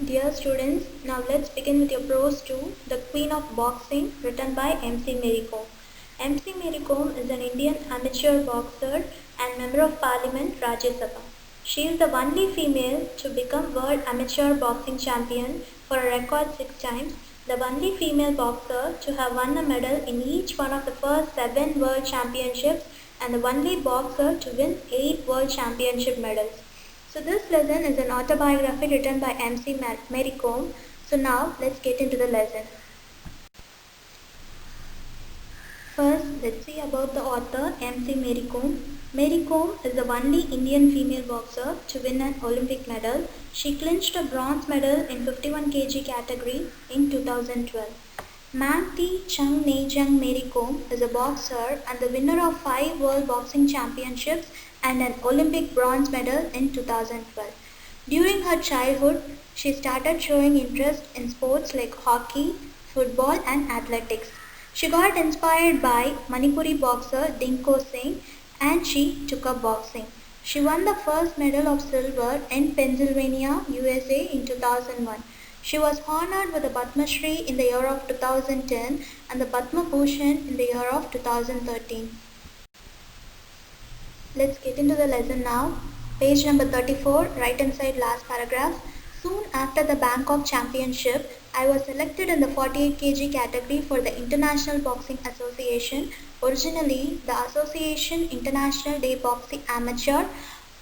Dear students, now let's begin with your Prose 2, The Queen of Boxing, written by MC Mary Kom. MC Mary Kom is an Indian amateur boxer and Member of Parliament, Rajya Sabha. She is the only female to become World Amateur Boxing Champion for a record 6 times, the only female boxer to have won a medal in each one of the first 7 World Championships, and the only boxer to win 8 World Championship medals. So this lesson is an autobiography written by MC Mary Kom. So now let's get into the lesson. First, let's see about the author MC Mary Kom. Mary Kom is the only Indian female boxer to win an Olympic medal. She clinched a bronze medal in 51 kg category in 2012. Mang Thi Chung Nejang Mary Kom is a boxer and the winner of 5 World Boxing Championships and an Olympic bronze medal in 2012. During her childhood, she started showing interest in sports like hockey, football and athletics. She got inspired by Manipuri boxer Dinko Singh and she took up boxing. She won the first medal of silver in Pennsylvania, USA in 2001. She was honored with the Padma Shri in the year of 2010 and the Padma Bhushan in the year of 2013. Let's get into the lesson now. Page number 34, right hand side last paragraph. Soon after the Bangkok Championship, I was selected in the 48 kg category for the International Boxing Association, originally the Association International Day Boxing Amateur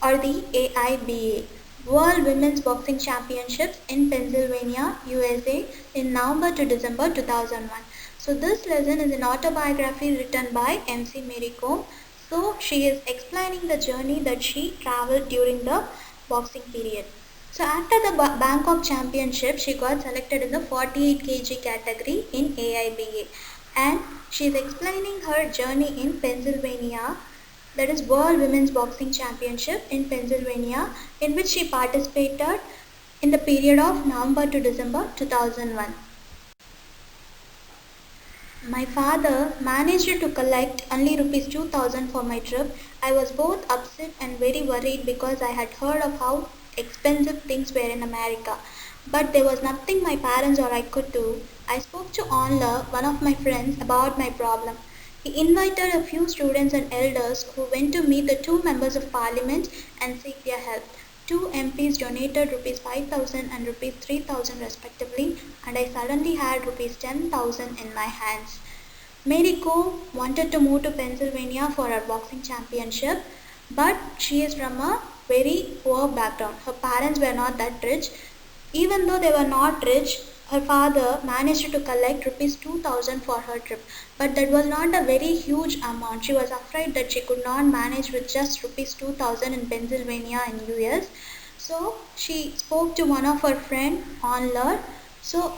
or the AIBA. World Women's Boxing Championships in Pennsylvania, USA in November to December 2001. So this lesson is an autobiography written by MC Mary Kom. So she is explaining the journey that she travelled during the boxing period. So after the Bangkok Championship, she got selected in the 48 kg category in AIBA. And she is explaining her journey in Pennsylvania, that is World Women's Boxing Championship in Pennsylvania, in which she participated in the period of November to December 2001. My father managed to collect only rupees 2000 for my trip. I was both upset and very worried because I had heard of how expensive things were in America. But there was nothing my parents or I could do. I spoke to Onla, one of my friends, about my problem. He invited a few students and elders who went to meet the 2 members of parliament and seek their help. 2 MPs donated rupees 5000 and rupees 3000 respectively, and I suddenly had rupees 10,000 in my hands. Mary Kom wanted to move to Pennsylvania for her boxing championship, but she is from a very poor background. Her parents were not that rich. Even though they were not rich, her father managed to collect rupees 2000 for her trip, but that was not a very huge amount. She was afraid that she could not manage with just rupees 2000 in Pennsylvania and US. So she spoke to one of her friend Onler. So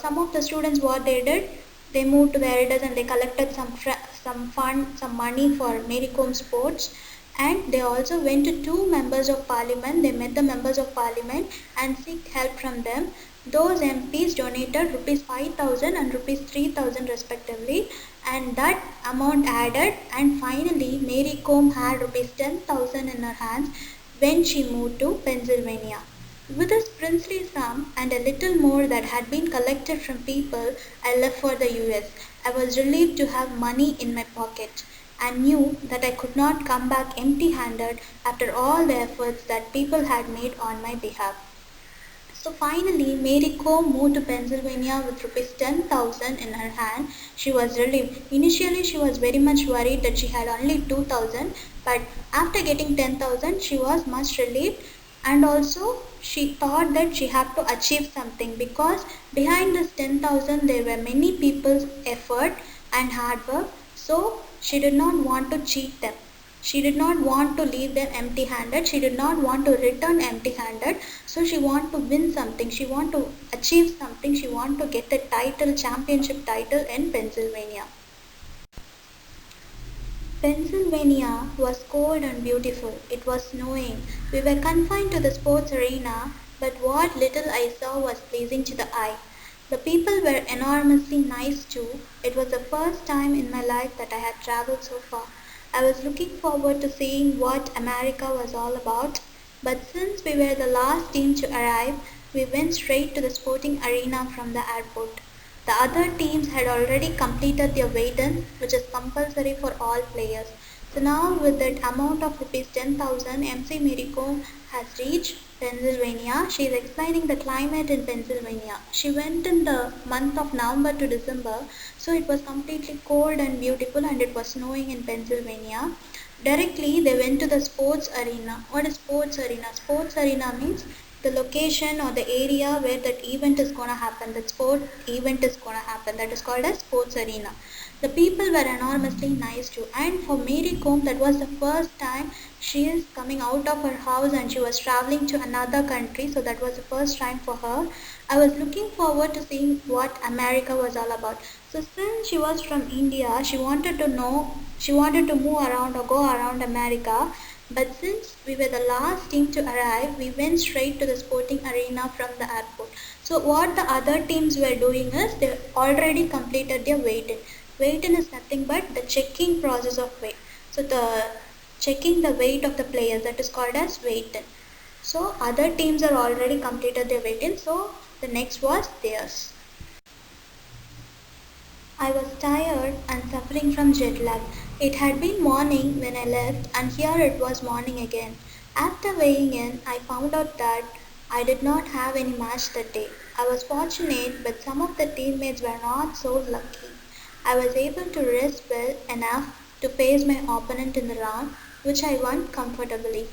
some of the students, what they did, they moved to the elders and they collected some money for Mary Kom sports. And they also went to 2 members of parliament. They met the members of parliament and seek help from them. Those MPs donated rupees 5000 and rupees 3000 respectively, and that amount added, and finally Mary Kom had rupees 10,000 in her hands when she moved to Pennsylvania. With this princely sum and a little more that had been collected from people, I left for the US. I was relieved to have money in my pocket and knew that I could not come back empty-handed after all the efforts that people had made on my behalf. So finally, Mary Kom moved to Pennsylvania with rupees 10,000 in her hand. She was relieved. Initially, she was very much worried that she had only 2,000, but after getting 10,000, she was much relieved, and also she thought that she had to achieve something, because behind this 10,000 there were many people's effort and hard work. So she did not want to cheat them. She did not want to leave them empty-handed. She did not want to return empty-handed. So she wanted to win something. She wanted to achieve something. She wanted to get the title, championship title in Pennsylvania. Pennsylvania was cold and beautiful. It was snowing. We were confined to the sports arena, but what little I saw was pleasing to the eye. The people were enormously nice too. It was the first time in my life that I had traveled so far. I was looking forward to seeing what America was all about, but since we were the last team to arrive, we went straight to the sporting arena from the airport. The other teams had already completed their weigh-in, which is compulsory for all players. So now with that amount of rupees 10,000, MC Mary has reached Pennsylvania. She is explaining the climate in Pennsylvania. She went in the month of November to December, so it was completely cold and beautiful and it was snowing in Pennsylvania. Directly they went to the sports arena. What is sports arena? Sports arena means the location or the area where that event is going to happen, that sport event is going to happen. That is called as sports arena. The people were enormously nice too. And for Mary Kom, that was the first time she is coming out of her house and she was traveling to another country. So that was the first time for her. I was looking forward to seeing what America was all about. So since she was from India, she wanted to know, she wanted to move around or go around America. But since we were the last team to arrive, we went straight to the sporting arena from the airport. So what the other teams were doing is they already completed their weigh-in. Weigh-in is nothing but the checking process of weight. So the checking the weight of the players, that is called as weigh-in. So other teams are already completed their weigh-in. So the next was theirs. I was tired and suffering from jet lag. It had been morning when I left, and here it was morning again. After weighing in, I found out that I did not have any match that day. I was fortunate, but some of the teammates were not so lucky. I was able to rest well enough to face my opponent in the round, which I won comfortably.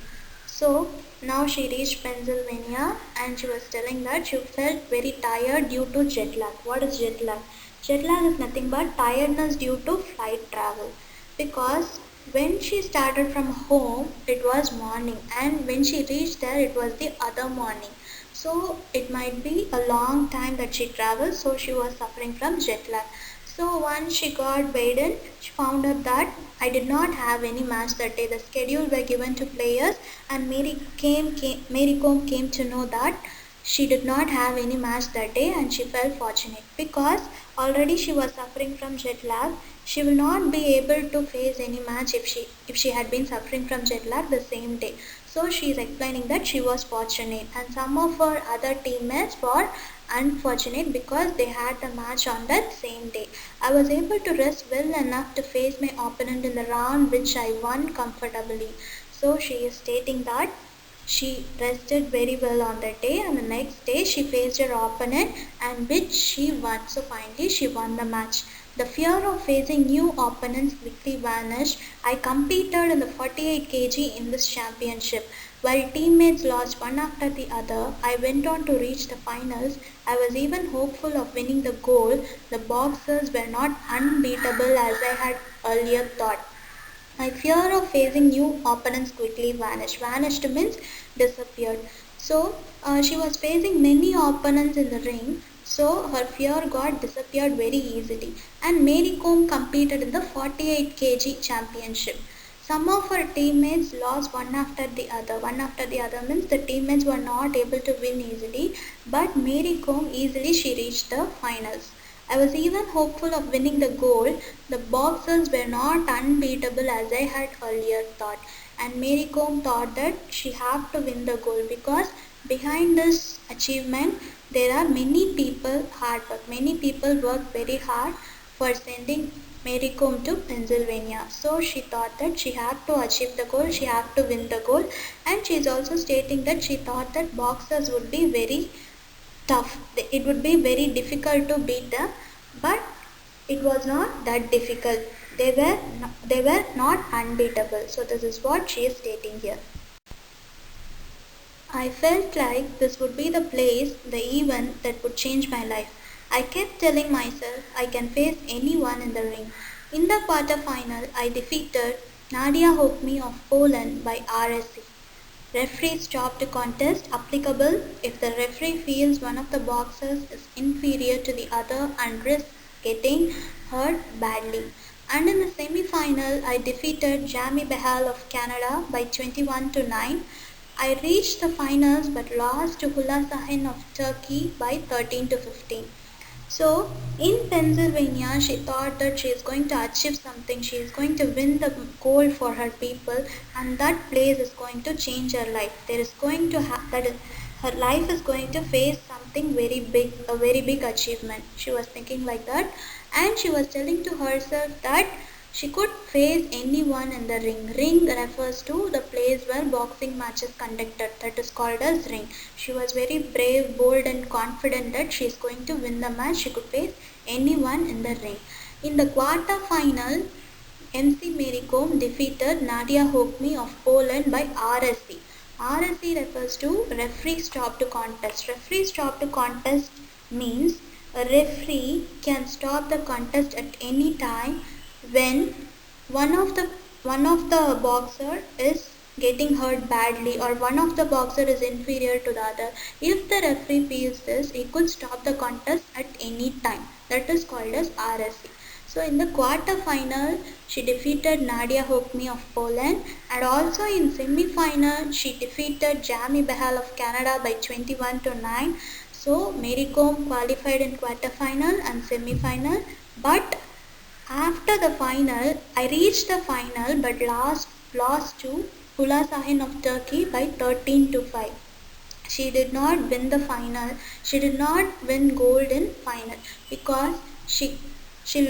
So now she reached Pennsylvania and she was telling that she felt very tired due to jet lag. What is jet lag? Jet lag is nothing but tiredness due to flight travel. Because when she started from home, it was morning, and when she reached there, it was the other morning. So it might be a long time that she traveled, so she was suffering from jet lag. So once she got weighed in, she found out that I did not have any match that day. The schedule were given to players, and Mary Kom came to know that she did not have any match that day, and she felt fortunate because already she was suffering from jet lag. She will not be able to face any match if she had been suffering from jet lag the same day. So she is explaining that she was fortunate, and some of her other teammates were unfortunate because they had the match on that same day. I was able to rest well enough to face my opponent in the round, which I won comfortably. So she is stating that she rested very well on that day, and the next day she faced her opponent and which she won. So finally she won the match. The fear of facing new opponents quickly vanished. I competed in the 48 kg in this championship. While teammates lost one after the other, I went on to reach the finals. I was even hopeful of winning the gold. The boxers were not unbeatable as I had earlier thought. My fear of facing new opponents quickly vanished. Vanished means disappeared. So she was facing many opponents in the ring. So her fear got disappeared very easily. And Mary Kom competed in the 48 kg championship. Some of her teammates lost one after the other. One after the other means the teammates were not able to win easily. But Mary Kom easily she reached the finals. I was even hopeful of winning the gold. The boxers were not unbeatable as I had earlier thought. And Mary Kom thought that she had to win the gold because behind this achievement there are many people hard work. Many people worked very hard for sending Mary Kom to Pennsylvania. So she thought that she had to achieve the goal, she had to win the goal, and she is also stating that she thought that boxers would be very tough. It would be very difficult to beat them, but it was not that difficult. They were not unbeatable. So this is what she is stating here. I felt like this would be the place, the event that would change my life. I kept telling myself I can face anyone in the ring. In the quarterfinal, I defeated Nadia Hokmi of Poland by RSC. Referee stopped the contest applicable if the referee feels one of the boxers is inferior to the other and risks getting hurt badly. And in the semi-final, I defeated Jamie Behal of Canada by 21 to 9. I reached the finals but lost to Hula Sahin of Turkey by 13 to 15. So in Pennsylvania, she thought that she is going to achieve something. She is going to win the gold for her people, and that place is going to change her life. There is going to her life is going to face something very big, a very big achievement. She was thinking like that, and she was telling to herself that she could face anyone in the ring. Ring refers to the place where boxing matches conducted. That is called as ring. She was very brave, bold, and confident that she is going to win the match. She could face anyone in the ring. In the quarter final, MC Mary Kom defeated Nadia Hokmi of Poland by RSC. RSC refers to referee stop to contest. Referee stop to contest means a referee can stop the contest at any time when one of the one of the boxer is getting hurt badly, or one of the boxer is inferior to the other. If the referee feels this, he could stop the contest at any time. That is called as RSC. So in the quarter final, she defeated Nadia Hokmi of Poland, and also in semi-final, she defeated Jamie Behal of Canada by 21 to 9. So Mary Kom qualified in quarter final and semi-final, but after the final, I reached the final but lost to Hula Sahin of Turkey by 13 to 5. She did not win the final. She did not win gold in final because she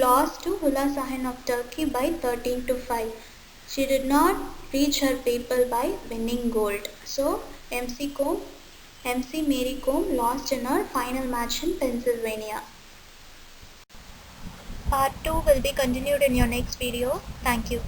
lost to Hula Sahin of Turkey by 13 to 5. She did not reach her people by winning gold. So MC Mary Kom lost in her final match in Pennsylvania. Part 2 will be continued in your next video. Thank you.